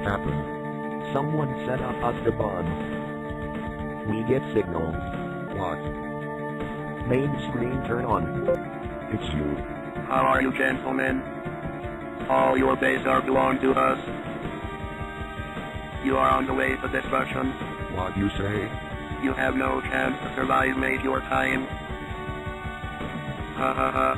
happened? Someone set up us the bomb. We get signal. What? Main screen turn on. It's you. How are you, gentlemen? All your base are belong to us. You are on the way to destruction. What you say? You have no chance to survive, mate, your time. Ha ha ha.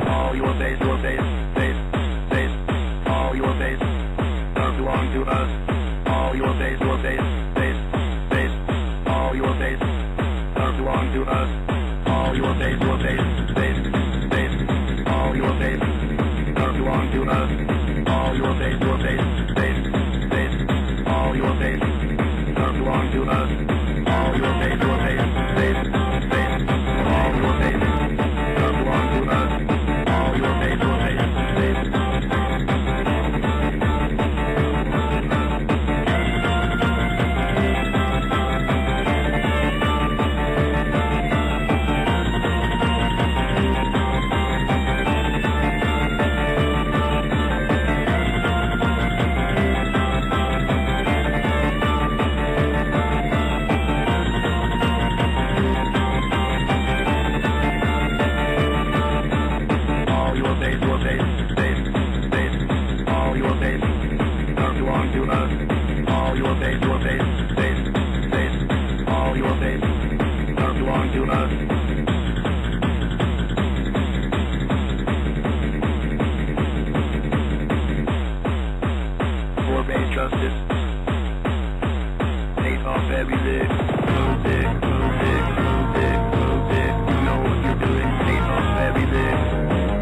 All your base, all your base, are belong to us. All your base, all your base, are belong to us. All your base, all your base, are belong to us. All your base, all your base, are belong to us. All your base, all your base, are belong to us. All your base, justice. Take off every leg. Move it. You know what you're doing. Take off every leg.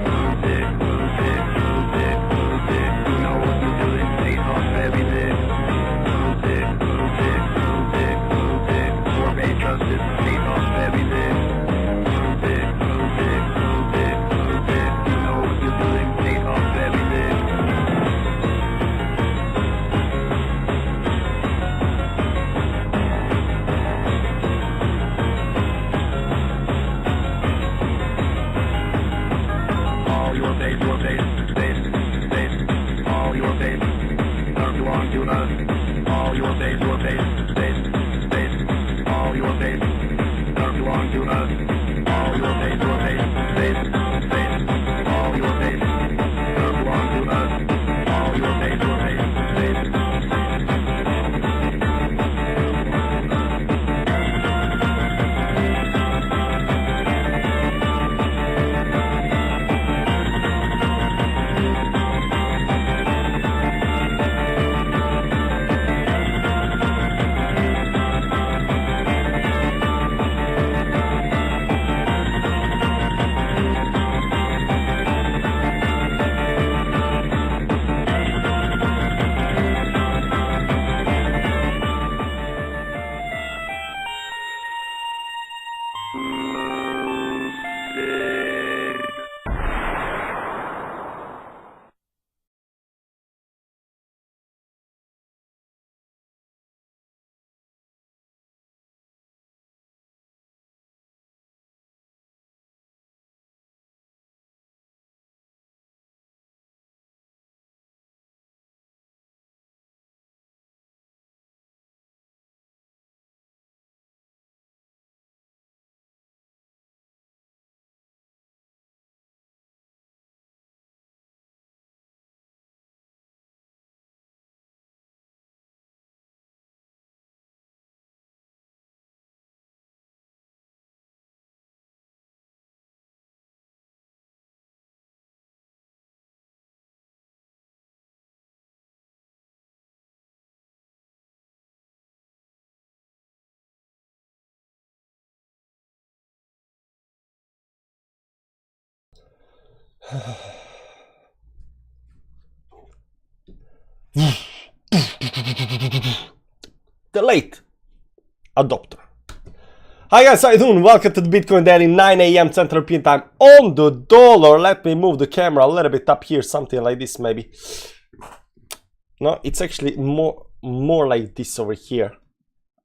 Move it. You know what you're doing. Take off every leg. Move it. Obey justice. Take off every leg. Move it. You know what you're doing. Take off every leg. All your base, all your base, are belong to us. All your base, all your base, are belong to us. All your base, all your base, are belong to us. All your base, The late adopter. Hi guys, how you doing? Welcome to the Bitcoin Daily, 9 a.m. Central European Time on the dollar. Let me move the camera a little bit up here, something like this maybe. No, it's actually more like this over here.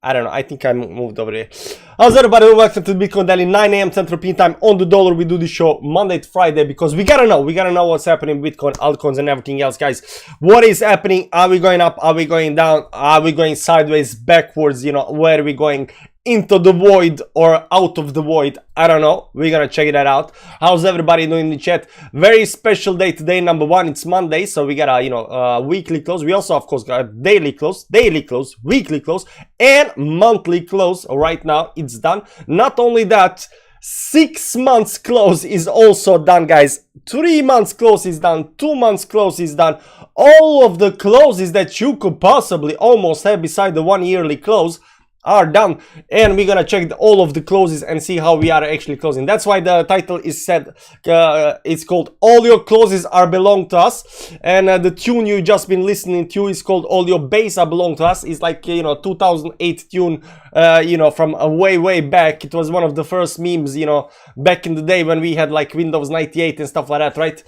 I don't know, I think I moved over here. How's everybody? Welcome to the Bitcoin Daily, 9 a.m. Central European Time on the dollar. We do this show Monday to Friday because we gotta know what's happening with Bitcoin, altcoins, and everything else, guys. What is happening? Are we going up? Are we going down? Are we going sideways, backwards? You know, where are we going? Into the void or out of the void? I don't know. We're gonna check that out. How's everybody doing in the chat? Very special day today. Number one, it's Monday, so we got a weekly close. We also, of course, got a daily close, weekly close, and monthly close. Right now, it's done. Not only that, 6 months close is also done, guys. 3 months close is done. 2 months close is done. All of the closes that you could possibly almost have beside the 1 yearly close are done, and we're gonna check all of the closes and see how we are actually closing. That's why the title is said, it's called All Your Closes Are Belong to Us, and the tune you just been listening to is called All Your Base Are Belong to Us. It's like 2008 tune, from way back. It was one of the first memes, back in the day when we had like Windows 98 and stuff like that, right?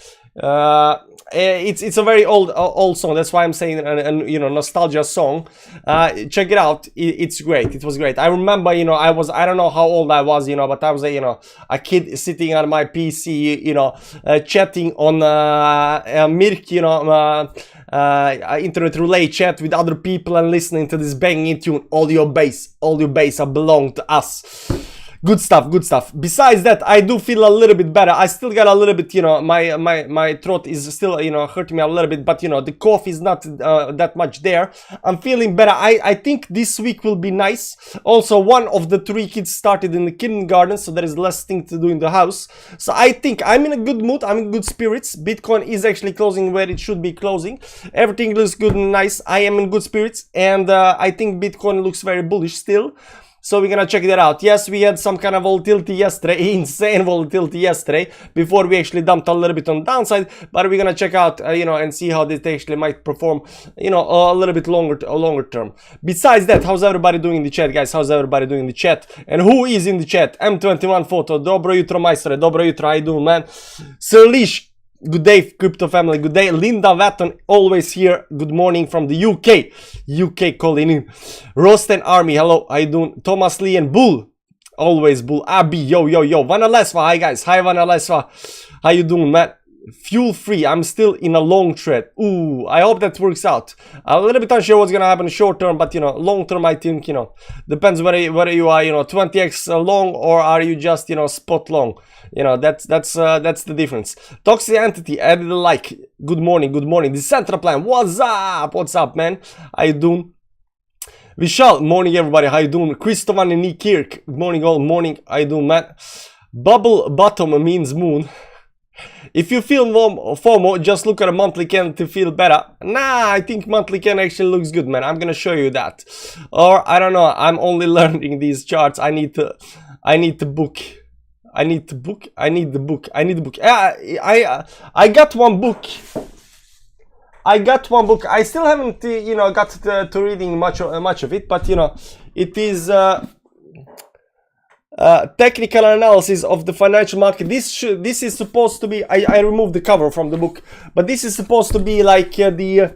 It's a very old song. That's why I'm saying nostalgia song. Check it out. It's great. It was great. I remember, I don't know how old I was, but I was a kid sitting on my PC, chatting on Mirk, internet relay chat with other people and listening to this banging tune. All your base are belong to us. Good stuff, good stuff. Besides that, I do feel a little bit better. I still got a little bit, my throat is still, hurting me a little bit, but, the cough is not that much there. I'm feeling better. I think this week will be nice. Also, one of the 3 kids started in the kindergarten, so there is less thing to do in the house. So I think I'm in a good mood. I'm in good spirits. Bitcoin is actually closing where it should be closing. Everything looks good and nice. I am in good spirits, and I think Bitcoin looks very bullish still. So we're gonna check that out. Yes, we had some kind of volatility yesterday, insane volatility yesterday, before we actually dumped a little bit on the downside. But we're gonna check out, and see how this actually might perform, a little bit longer term. Besides that, how's everybody doing in the chat, guys? How's everybody doing in the chat? And who is in the chat? M21 Photo, Dobro jutro, majstore, dobro jutro, how you doing, man? Sir Leash, good day, crypto family, good day. Linda Watton, always here, good morning from the UK calling in. Rosten Army, hello, how you doing? Thomas Lee and Bull, always Bull. Abby, yo. Vanna Lesva, hi guys, hi Vanna Lesva, how you doing, man? Fuel free, I'm still in a long trade. Ooh, I hope that works out. A little bit unsure what's gonna happen short term, but long term, I think, depends whether you are 20x long or are you just spot long. That's the difference. Toxic Entity added a like. Good morning. The Central Plan, what's up, man? How you doing? Vishal, morning everybody, how you doing? Christovan and Nick Kirk, good morning all, morning, how you doing, man? Bubble bottom means moon. If you feel FOMO, just look at a monthly candle to feel better. Nah, I think monthly candle actually looks good, man. I'm gonna show you that. Or, I don't know, I'm only learning these charts. I need the book. I need the book. I got one book. I still haven't, got to reading much of it, but, it is... technical analysis of the financial market. This is supposed to be, I removed the cover from the book, but this is supposed to be like the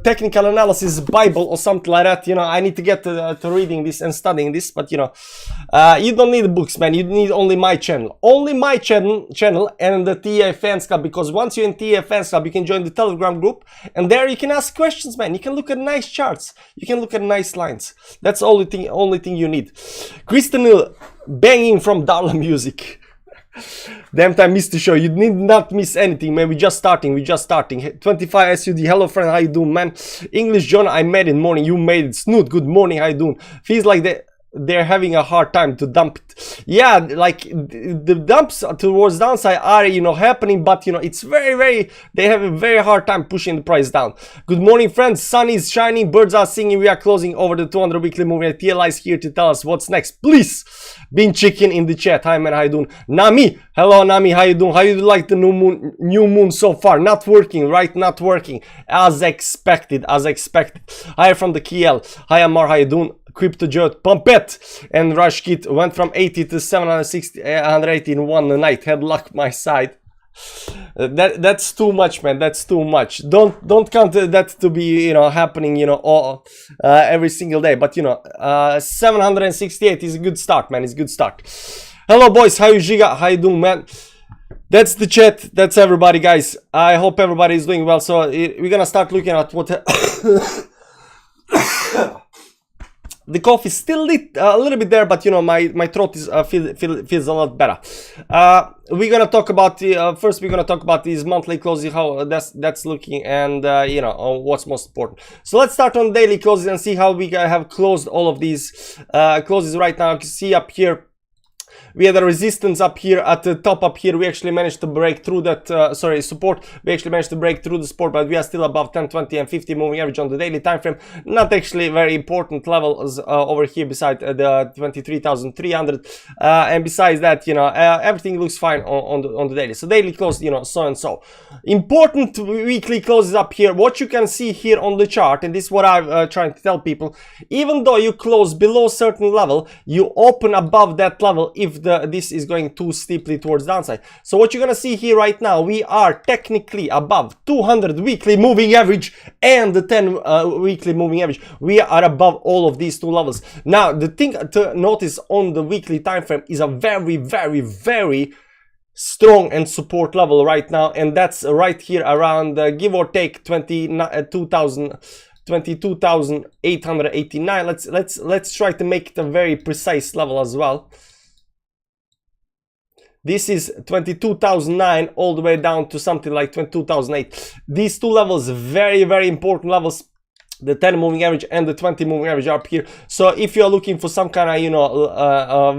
technical analysis Bible or something like that. I need to get to reading this and studying this, but you don't need books, man. You need only my channel and the TA Fans Club, because once you're in TA Fans Club, you can join the Telegram group, and there you can ask questions, man. You can look at nice charts, you can look at nice lines. That's the only thing you need. Kristen Hill, banging from Darla Music. Damn time missed the show. You need not miss anything, man. We're just starting. 25 SUD, hello friend, how you doing, man? English John, I made it, morning, you made it. Snoot, good morning, how you doing? Feels like they're having a hard time to dump it. Yeah, like the dumps towards downside are happening, but it's very they have a very hard time pushing the price down. Good morning, friends. Sun is shining, birds are singing. We are closing over the 200 weekly moving. TLI is here to tell us what's next. Please, Bean Chicken in the chat. Hi man, how you doing? Nami, hello Nami, how you doing? How you like the new moon so far? Not working, right? Not working as expected. Hi from the KL. Hi Amar, how you doing? CryptoJot, Pumpet and Rushkit went from 80 to 760, 180 in one night. Had luck my side. That's too much, man. That's too much. Don't count that to be, you know, happening, you know, every single day. But you know, 768 is a good start, man. It's a good start. Hello, boys. How you, Giga? How you doing, man? That's the chat. That's everybody, guys. I hope everybody is doing well. So we're gonna start looking at what. The cough is still lit, a little bit there, but you know, my throat is feels a lot better. We're gonna talk about the first. We're gonna talk about these monthly closes, how that's looking, and you know, what's most important. So let's start on daily closes and see how we have closed all of these closes right now. You can see up here, we had a resistance up here at the top up here. We actually managed to break through that, sorry, support. We actually managed to break through the support, but we are still above 10, 20, and 50 moving average on the daily time frame. Not actually very important levels over here beside the 23,300. And besides that, you know, everything looks fine on the daily. So daily close, you know, so and so. Important weekly closes up here. What you can see here on the chart, and this is what I'm trying to tell people, even though you close below a certain level, you open above that level if this is going too steeply towards downside. So what you're gonna see here right now, we are technically above 200 weekly moving average and the 10 weekly moving average. We are above all of these two levels. Now the thing to notice on the weekly time frame is a very, very, very strong and support level right now, and that's right here around give or take 22,889. Let's try to make it a very precise level as well. This is 22,009 all the way down to something like 22,008. These two levels, very, very important levels. The 10 moving average and the 20 moving average are up here. So if you're looking for some kind of, you know,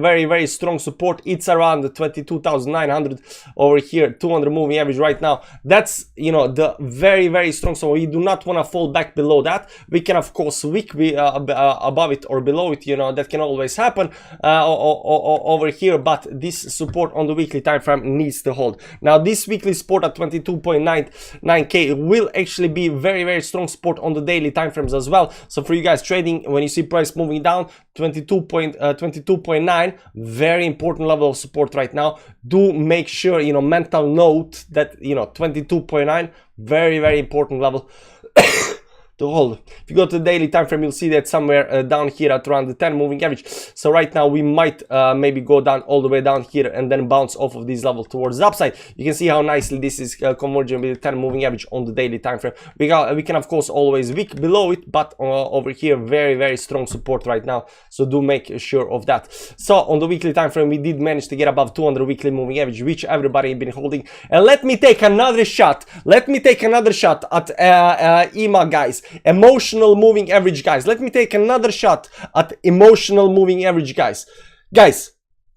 very, very strong support, it's around the 22,900 over here, 200 moving average right now. That's, you know, the very, very strong. So we do not want to fall back below that. We can, of course, be above it or below it, you know, that can always happen over here. But this support on the weekly time frame needs to hold. Now, this weekly support at 22.99K will actually be very, very strong support on the daily time frames as well. So for you guys trading, when you see price moving down 22.9, very important level of support right now. Do make sure, you know, mental note that, you know, 22.9, very, very important level to hold. If you go to the daily time frame, you'll see that somewhere down here at around the 10 moving average. So right now we might maybe go down all the way down here and then bounce off of this level towards the upside. You can see how nicely this is converging with the 10 moving average on the daily time frame. We can of course always wick below it, but over here very, very strong support right now. So do make sure of that. So on the weekly time frame, we did manage to get above 200 weekly moving average, which everybody been holding. And let me take another shot. Let me take another shot at EMA, guys. Emotional moving average, guys. Let me take another shot at emotional moving average, guys.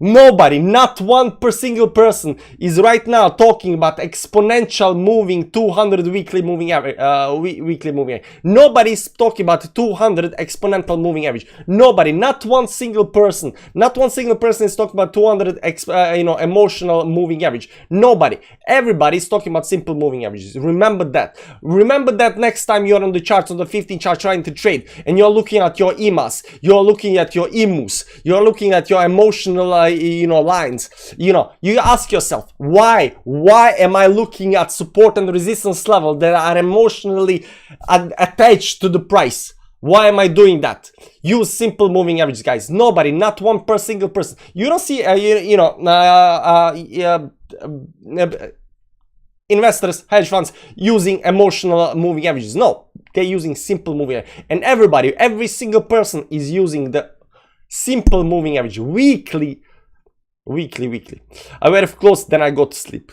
Nobody, not one single person is right now talking about exponential moving 200 weekly moving average, weekly moving average. Nobody's talking about 200 exponential moving average. Nobody, not one single person, is talking about 200 you know, emotional moving average. Nobody. Everybody's talking about simple moving averages. Remember that. Remember that next time you're on the charts, on the 15 chart trying to trade, and you're looking at your EMAs, you're looking at your EMUs, you're looking at your emotional you know, lines, you know, you ask yourself, why am I looking at support and resistance level that are emotionally attached to the price? Why am I doing that? Use simple moving average, guys. Nobody, not one single person. You don't see you know, investors, hedge funds using emotional moving averages. No, they're using simple moving average. And every single person is using the simple moving average weekly. I wait close, then I go to sleep.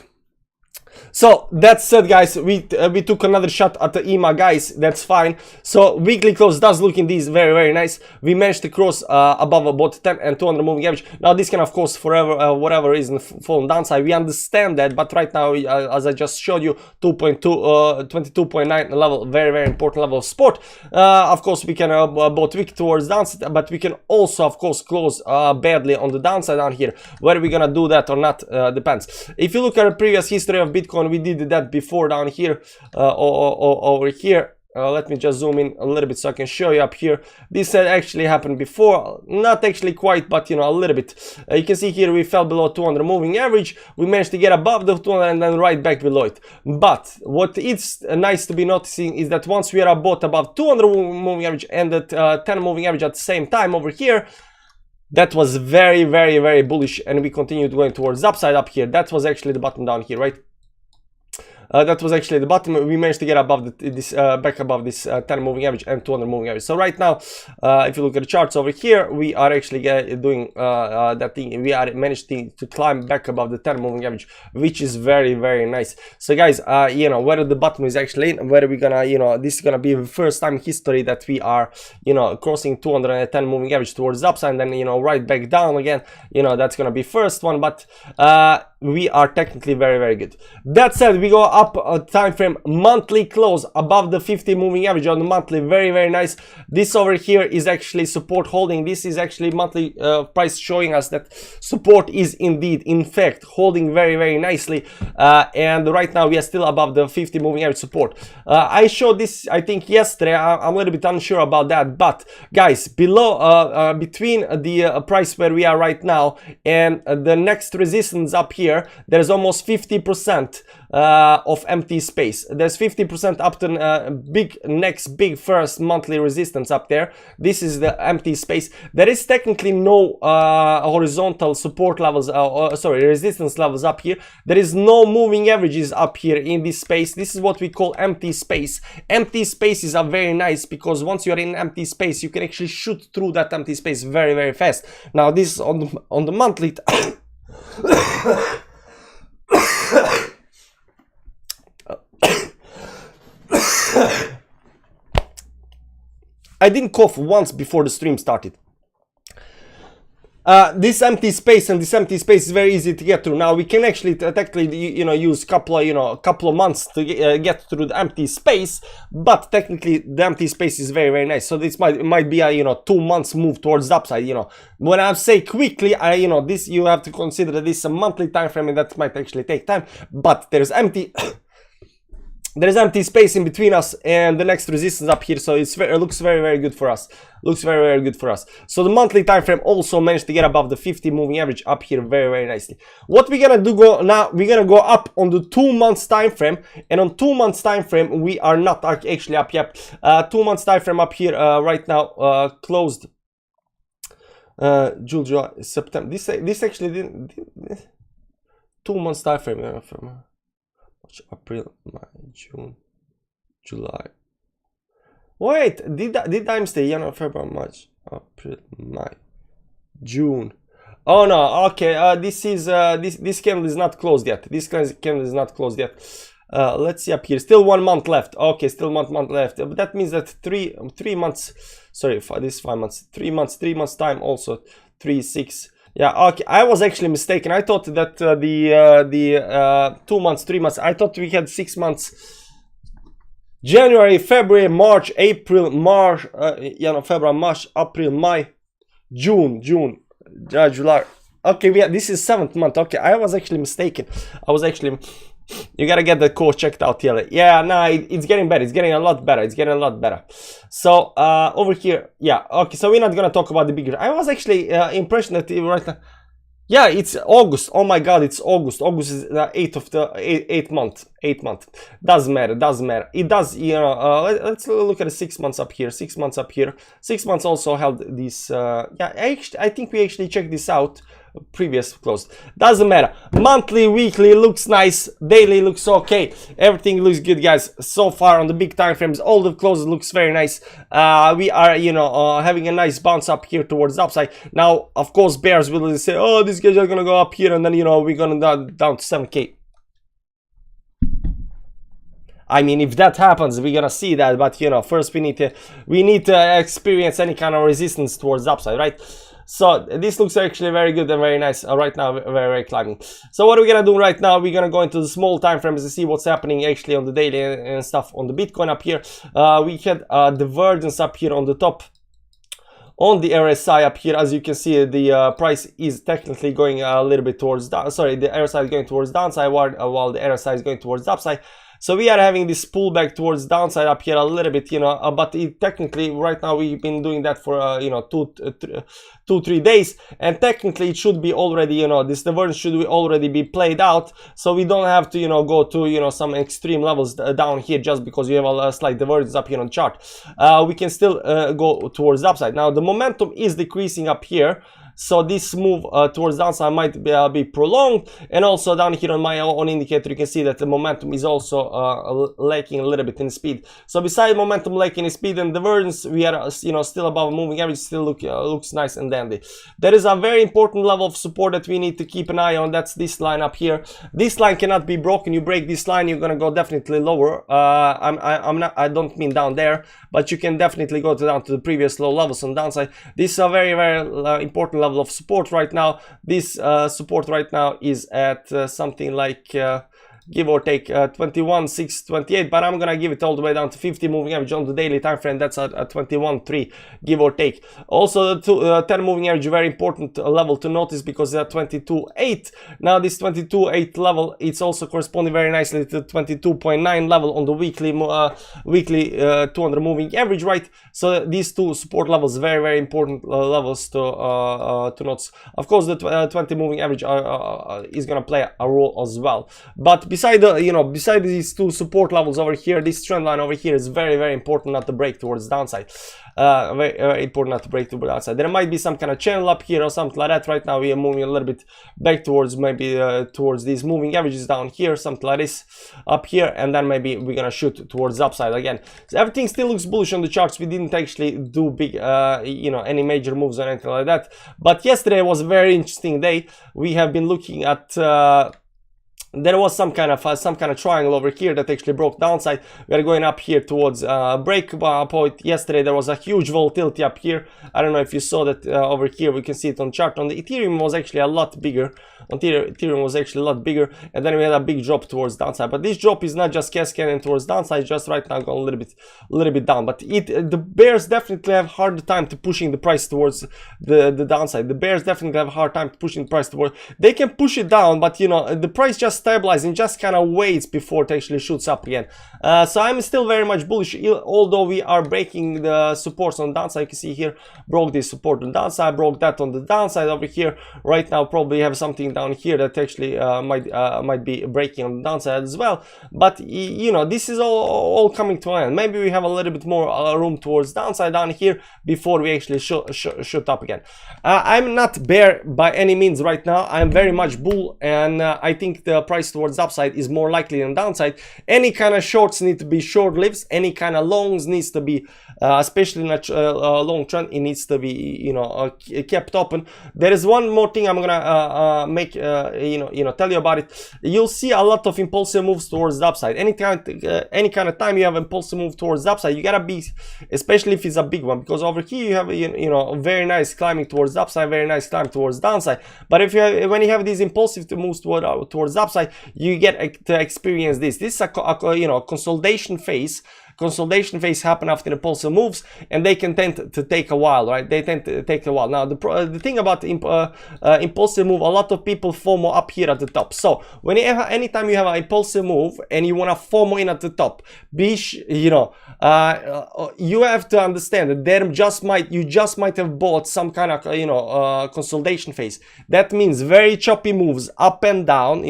So that said, guys, we took another shot at the EMA, guys. That's fine. So weekly close does look indeed very, very nice. We managed to cross above about 10 and 200 moving average. Now this can of course forever whatever reason fall downside. We understand that, but right now as I just showed you, 22.9 level, very, very important level of support. Of course we can both wick towards downside, but we can also of course close badly on the downside down here. Whether we're gonna do that or not depends. If you look at the previous history of Bitcoin, we did that before down here over here. let me just zoom in a little bit so I can show you up here. This had actually happened before, not actually quite, but you know, a little bit. You can see here we fell below 200 moving average. We managed to get above the 200 and then right back below it. But what is nice to be noticing is that once we are both above 200 moving average and the 10 moving average at the same time over here, that was very, very, very bullish, and we continued going towards the upside up here. That was actually the bottom down here, right? That was actually the bottom. We managed to get above this back above this 10 moving average and 200 moving average. So right now, if you look at the charts over here, we are actually doing that thing. We are managed to climb back above the 10 moving average, which is very, very nice. So guys, you know, whether the bottom is actually in, whether we're gonna, you know, this is gonna be the first time in history that we are, you know, crossing 210 moving average towards the upside and then, you know, right back down again. You know, that's gonna be first one, but we are technically very, very good. That said, we go up a time frame monthly close above the 50 moving average on the monthly. Very, very nice. This over here is actually support holding. This is actually monthly price showing us that support is indeed, in fact, holding very, very nicely. And right now we are still above the 50 moving average support. I showed this, I think, yesterday. I'm a little bit unsure about that, but guys, below, between the price where we are right now and the next resistance up here, there's almost 50% of empty space. There's 50% up to next big first monthly resistance up there. This is the empty space. There is technically no horizontal support levels, sorry, resistance levels up here. There is no moving averages up here in this space. This is what we call empty space. Empty spaces are very nice because once you are in empty space, you can actually shoot through that empty space very, very fast. Now this is on the monthly. I didn't cough once before the stream started. This empty space is very easy to get through. Now we can actually technically, you know, use couple of months to get through the empty space, but technically the empty space is very, very nice. So this might be a, you know, 2 months move towards the upside. You know, when I say quickly, you know, this, you have to consider that this is a monthly time frame and that might actually take time, but there's empty there's empty space in between us and the next resistance up here, so it looks very, very good for us. Looks very, very good for us. So the monthly time frame also managed to get above the 50 moving average up here very, very nicely. What we're gonna do now, we're gonna go up on the 2 months time frame, and on 2 months time frame we are not actually up yet. 2 months time frame up here right now closed June, July, September. This actually didn't 2 months time frame from April, May, June, July. Wait, did I mistake? January, February, March, April, May, June. Oh no, okay. This is this candle is not closed yet. This candle is not closed yet. Let's see up here. Still 1 month left. Okay, still month left. But that means that three months. Sorry, this is 5 months. 3 months. 3 months time also. 3, 6. Yeah, okay, I was actually mistaken. I thought that the 2 months, 3 months, I thought we had 6 months. January, February, March, April, March, February, March, April, May, June, July. Okay, this is 7th month. Okay, I was actually mistaken. You gotta get the course checked out here. Yeah, no, it's getting better. It's getting a lot better. So over here, yeah, okay. So we're not gonna talk about the bigger. I was actually impressed that right now. Yeah, it's August. Oh my God, it's August. August is the 8th month. 8th month. Doesn't matter. It does. You know. Let's look at the 6 months up here. 6 months up here. 6 months also held this. Yeah, I think we actually checked this out. Previous close. Doesn't matter. Monthly, weekly looks nice. Daily looks okay. Everything looks good, guys. So far on the big time frames, all the closes looks very nice. We are, you know, having a nice bounce up here towards the upside. Now, of course, bears will say, "Oh, these guys are gonna go up here," and then, you know, we're gonna down to 7K. I mean, if that happens, we're gonna see that. But you know, first we need to experience any kind of resistance towards the upside, right? So this looks actually very good and very nice right now, very, very climbing. So what are we gonna do right now? We're gonna go into the small time frames to see what's happening actually on the daily and stuff on the Bitcoin up here. We had divergence up here on the top. On the RSI up here, as you can see, the price is technically going a little bit towards down. Sorry, the RSI is going towards downside while the RSI is going towards the upside. So we are having this pullback towards downside up here a little bit, you know, but technically right now we've been doing that for you know 2-3 days, and technically it should be already, you know, this divergence should already be played out, so we don't have to, you know, go to, you know, some extreme levels down here just because you have a slight divergence up here on the chart. We can still go towards the upside. Now the momentum is decreasing up here, so this move towards downside might be prolonged, and also down here on my own indicator you can see that the momentum is also lacking a little bit in speed. So besides momentum lacking in speed and divergence, we are, you know, still above moving average, still looks nice and dandy. There is a very important level of support that we need to keep an eye on. That's this line up here. This line cannot be broken. You break this line, you're gonna go definitely lower. I don't mean down there, but you can definitely go down to the previous low levels on downside. This is a very important level of support right now. This support right now is at something like give or take 21,628, but I'm gonna give it all the way down to 50 moving average on the daily time frame. That's at 21.3, give or take. Also the 10 moving average, very important level to notice because they're 22.8. Now this 22.8 level, it's also corresponding very nicely to 22.9 level on the weekly 200 moving average, right? So these two support levels, very important levels to notice. Of course the 20 moving average is gonna play a role as well, but beside these two support levels over here, this trend line over here is very important not to break towards downside. Very important not to break towards downside. There might be some kind of channel up here or something like that. Right now we are moving a little bit back towards maybe towards these moving averages down here, something like this up here, and then maybe we're gonna shoot towards upside again. So everything still looks bullish on the charts. We didn't actually do big any major moves or anything like that, but yesterday was a very interesting day. We have been looking at there was some kind of triangle over here that actually broke downside. We are going up here towards break point. Yesterday there was a huge volatility up here. I don't know if you saw that over here. We can see it on chart. On the Ethereum was actually a lot bigger. On Ethereum was actually a lot bigger, and then we had a big drop towards downside. But this drop is not just cascading towards downside, just right now going a little bit down. But the bears definitely have hard time to pushing the price towards the downside. The bears definitely have a hard time pushing the price towards. They can push it down, but you know the price just stabilizing, just kind of waits before it actually shoots up again. So I'm still very much bullish, although we are breaking the supports on the downside. You can see here, broke this support on the downside, broke that on the downside over here. Right now probably have something down here that actually might be breaking on the downside as well. But you know, this is all coming to an end. Maybe we have a little bit more room towards downside down here before we actually shoot up again. I'm not bear by any means right now. I'm very much bull, and I think the price towards upside is more likely than downside. Any kind of shorts need to be short lives. Any kind of longs needs to be, especially in a long trend, it needs to be, you know, kept open. There is one more thing I'm gonna make tell you about it. You'll see a lot of impulsive moves towards the upside. Any kind of time you have impulsive move towards the upside, you gotta be, especially if it's a big one, because over here you have very nice climbing towards the upside, very nice climb towards the downside. But if when you have these impulsive moves towards the upside, you get to experience this. This is a consolidation phase. Consolidation phase happen after impulsive moves, and they can tend to take a while, right? They tend to take a while. Now the thing about impulsive move, a lot of people FOMO up here at the top. So when anytime you have an impulsive move and you want to FOMO in at the top, you have to understand that you just might have bought some kind of consolidation phase. That means very choppy moves up and down,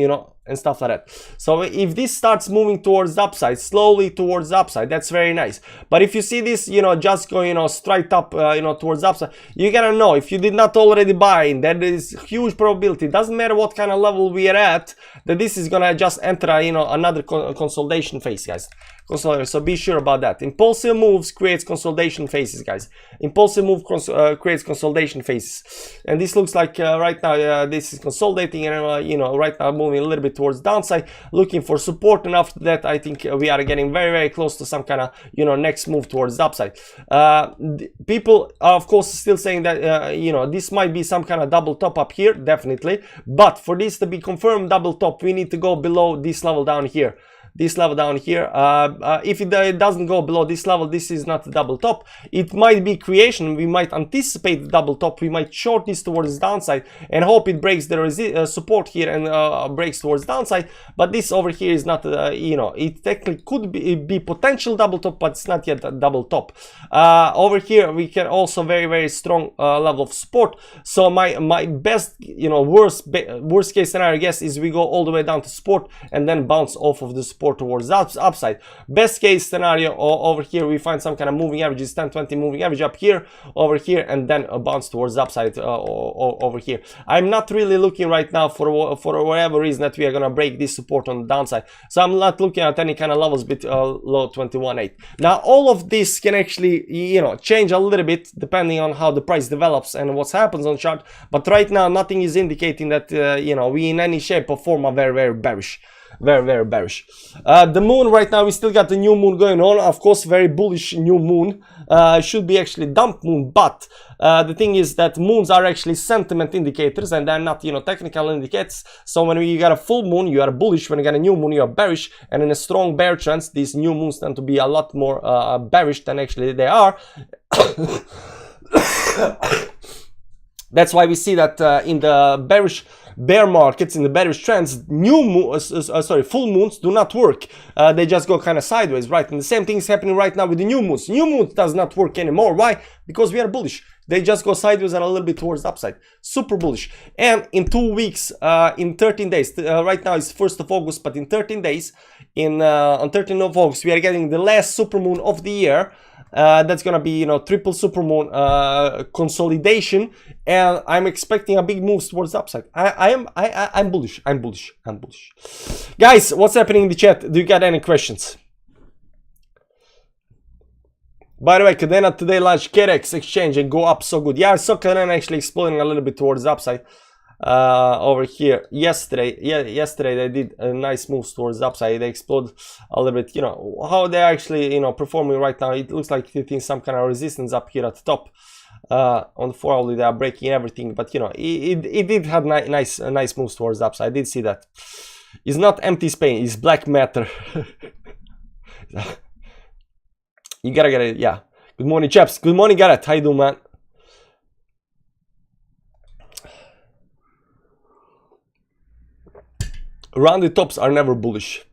and stuff like that. So if this starts moving towards the upside, slowly towards the upside, that's very nice. But if you see this, just going, straight up, towards the upside, you gotta know, if you did not already buy in, there is huge probability, it doesn't matter what kind of level we are at, that this is gonna just enter, another consolidation phase, guys. So be sure about that. Impulsive moves creates consolidation phases, guys. Impulsive move creates consolidation phases, and this looks like right now this is consolidating, and right now moving a little bit towards downside, looking for support, and after that I think we are getting very close to some kind of next move towards the upside. People are of course still saying that this might be some kind of double top up here, definitely, but for this to be confirmed double top, we need to go below this level down here. this level down here. If it doesn't go below this level, this is not a double top. It might be creation. We might anticipate the double top. We might short this towards the downside and hope it breaks the support here and breaks towards the downside. But this over here is not, you know, it technically could be potential double top, but it's not yet a double top. Over here we can also very strong level of support. So my best, you know, worst case scenario, I guess, is we go all the way down to support and then bounce off of the support towards the upside. Best case scenario over here, we find some kind of moving averages, 10-20 moving average up here, over here, and then a bounce towards the upside over here. I'm not really looking right now for whatever reason that we are gonna break this support on the downside. So I'm not looking at any kind of levels below 21.8. Now all of this can actually, you know, change a little bit depending on how the price develops and what happens on chart. But right now nothing is indicating that you know, we in any shape or form are very bearish. Very bearish. The moon right now, we still got the new moon going on. Of course, very bullish new moon. Should be actually dump moon, but the thing is that moons are actually sentiment indicators and they're not, you know, technical indicators. So when you got a full moon, you are bullish. When you got a new moon, you are bearish. And in a strong bear trend, these new moons tend to be a lot more bearish than actually they are. That's why we see that in the bear markets, in the bearish trends, full moons do not work. They just go kind of sideways, right? And the same thing is happening right now with the new moons. New moon does not work anymore. Why? Because we are bullish. They just go sideways and a little bit towards the upside. Super bullish. And in 2 weeks, in 13 days, right now it's 1st of August, but in 13 days, on 13th of August, we are getting the last supermoon of the year. That's gonna be, you know, triple supermoon consolidation, and I'm expecting a big move towards the upside. I'm bullish. I'm bullish. Guys, what's happening in the chat? Do you got any questions? By the way, Cadena today launched KEDX exchange and go up so good. Yeah, I saw Cadena actually exploding a little bit towards the upside over here yesterday. Yeah, yesterday they did a nice moves towards the upside. They explode a little bit. You know how they're actually, you know, performing right now. It looks like hitting some kind of resistance up here at the top. On the 4 hourly they are breaking everything, but you know it did have nice moves towards the upside. I did see that. It's not empty Spain, it's black matter. You gotta get it. Yeah, good morning chaps. Good morning Gareth, how you doing, man? Around the tops are never bullish.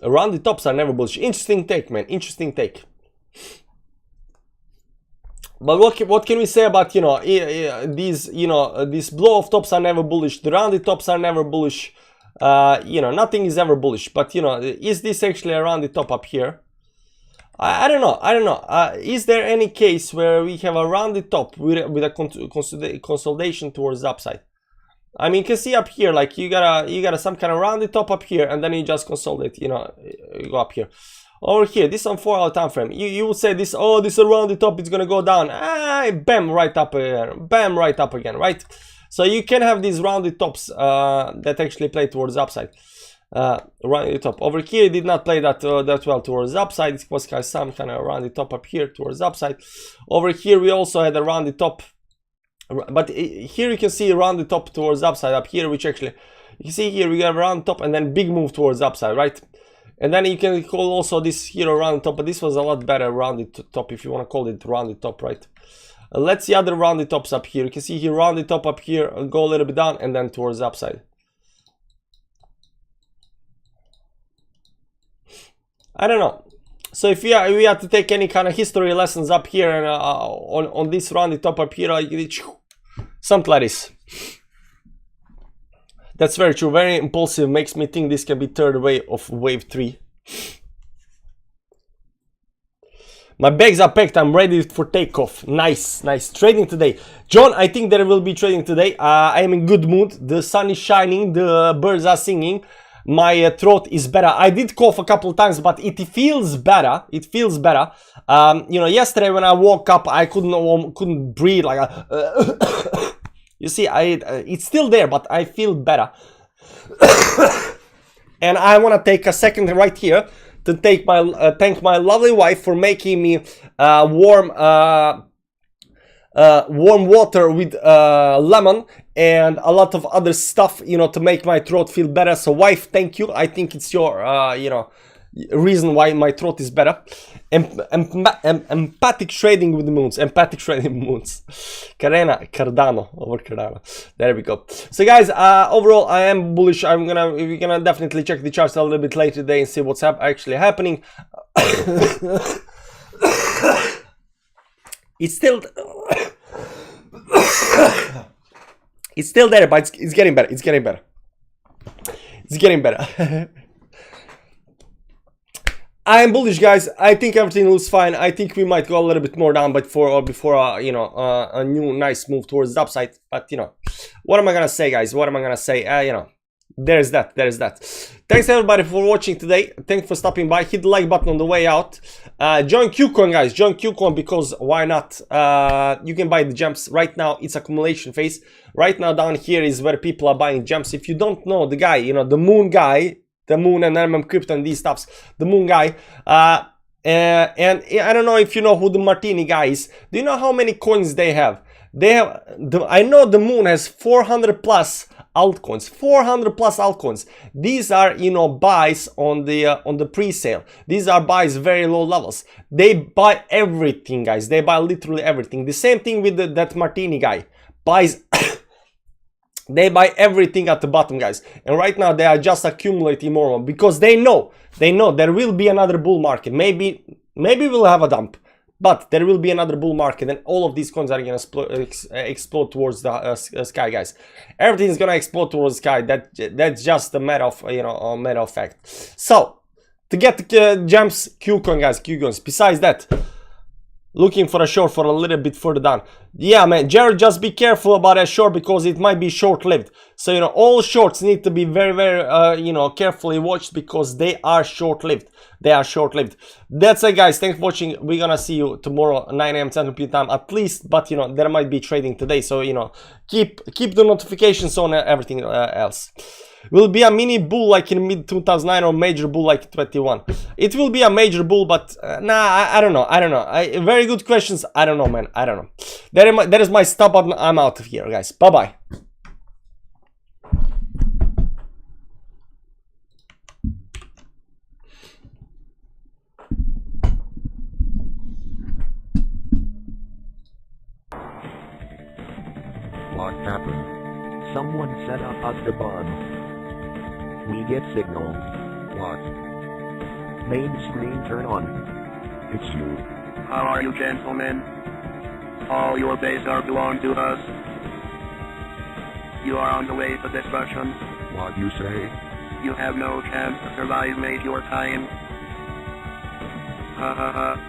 Around the tops are never bullish. Interesting take, man. Interesting take. But what can we say about, you know, these, you know, these blow off tops are never bullish. The rounded tops are never bullish. You know, nothing is ever bullish. But you know, is this actually a rounded top up here? I don't know. Is there any case where we have a rounded top with a consolidation towards the upside? I mean, you can see up here, like you got some kind of rounded top up here, and then you just consolidate. You know, you go up here. Over here, this on 4 hour time frame. You would say this. Oh, this is a rounded top. It's gonna go down. Bam, right up again. Bam, right up again. Right. So you can have these rounded tops that actually play towards the upside. Rounded top over here, it did not play that well towards the upside. It was some kind of rounded top up here towards the upside. Over here, we also had a rounded top. But here you can see around the top towards the upside up here, which actually, you can see here we got around top and then big move towards the upside, right? And then you can call also this here around the top, but this was a lot better rounded top if you want to call it rounded top, right? Let's see other rounded tops up here. You can see here rounded top up here, go a little bit down and then towards the upside. I don't know. So if we have to take any kind of history lessons up here and on this rounded top up here, something like this. That's very true. Very impulsive. Makes me think this can be third wave of wave 3. My bags are packed. I'm ready for takeoff. Nice. Trading today. John, I think there will be trading today. I am in good mood. The sun is shining. The birds are singing. My throat is better. I did cough a couple times, but it feels better. It feels better. You know, yesterday when I woke up, I couldn't breathe. Like you see, it's still there, but I feel better. And I want to take a second right here to thank my lovely wife for making me warm water with lemon and a lot of other stuff, you know, to make my throat feel better. So wife, thank you. I think it's your you know, reason why my throat is better. Empathic trading with the moons. Empathic trading with the moons. Cardano over Cardano. There we go. So guys, overall I am bullish. We're gonna definitely check the charts a little bit later today and see what's actually happening. It's still it's still there, but it's getting better. It's getting better. It's getting better. I am bullish, guys. I think everything looks fine. I think we might go a little bit more down, but before you know, a new nice move towards the upside. But you know, what am I gonna say, guys? What am I gonna say? You know, there's that. Thanks everybody for watching today. Thanks for stopping by. Hit the like button on the way out. Join QCoin, guys. Join QCoin, because why not? You can buy the gems right now. It's accumulation phase. Right now down here is where people are buying gems. If you don't know the guy, you know, the moon guy. The moon and crypto and these stuffs, the moon guy, and I don't know if you know who the martini guy is. Do you know how many coins they have? I know the moon has 400 plus altcoins. 400 plus altcoins. These are, you know, buys on the pre-sale. These are buys very low levels. They buy everything, guys. They buy literally everything. The same thing with that martini guy. Buys they buy everything at the bottom, guys, and right now they are just accumulating more, because they know there will be another bull market. Maybe we'll have a dump, but there will be another bull market, and all of these coins are gonna explode towards the sky, guys. Everything is gonna explode towards the sky. That's just a matter of, you know, a matter of fact. So to get the gems, QCoin, guys, QCoins. Besides that, looking for a short for a little bit further down. Yeah, man, Jared, just be careful about a short, because it might be short-lived. So, you know, all shorts need to be very, very, you know, carefully watched, because they are short-lived. They are short-lived. That's it, guys. Thanks for watching. We're gonna see you tomorrow, 9 AM Central European time at least. But, you know, there might be trading today. So, you know, keep the notifications on everything else. Will be a mini bull like in mid 2009 or major bull like 21? It will be a major bull, but nah, I don't know. Very good questions. I don't know, man. I don't know. That is my stop. I'm out of here, guys. Bye bye. What happened? Someone set up us the bomb. We get signal. What? Main screen turn on. It's you. How are you, gentlemen? All your base are belong to us. You are on the way to destruction. What you say? You have no chance to survive, mate, your time. Ha ha ha.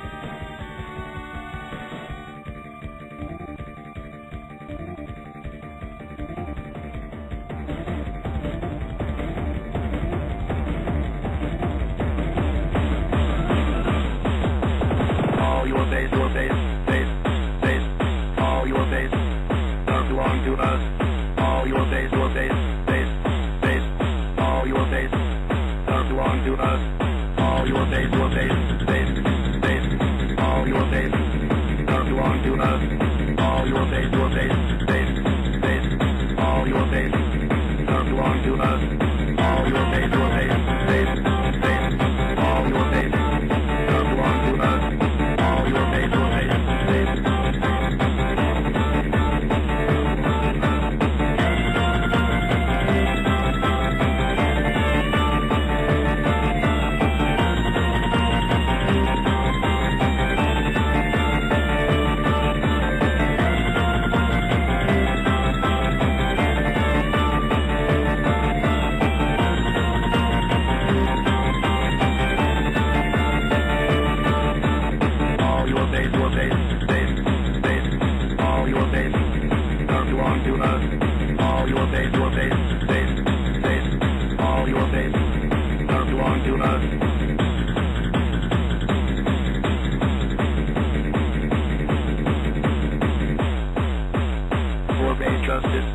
Justice.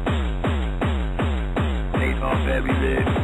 Take off every bit.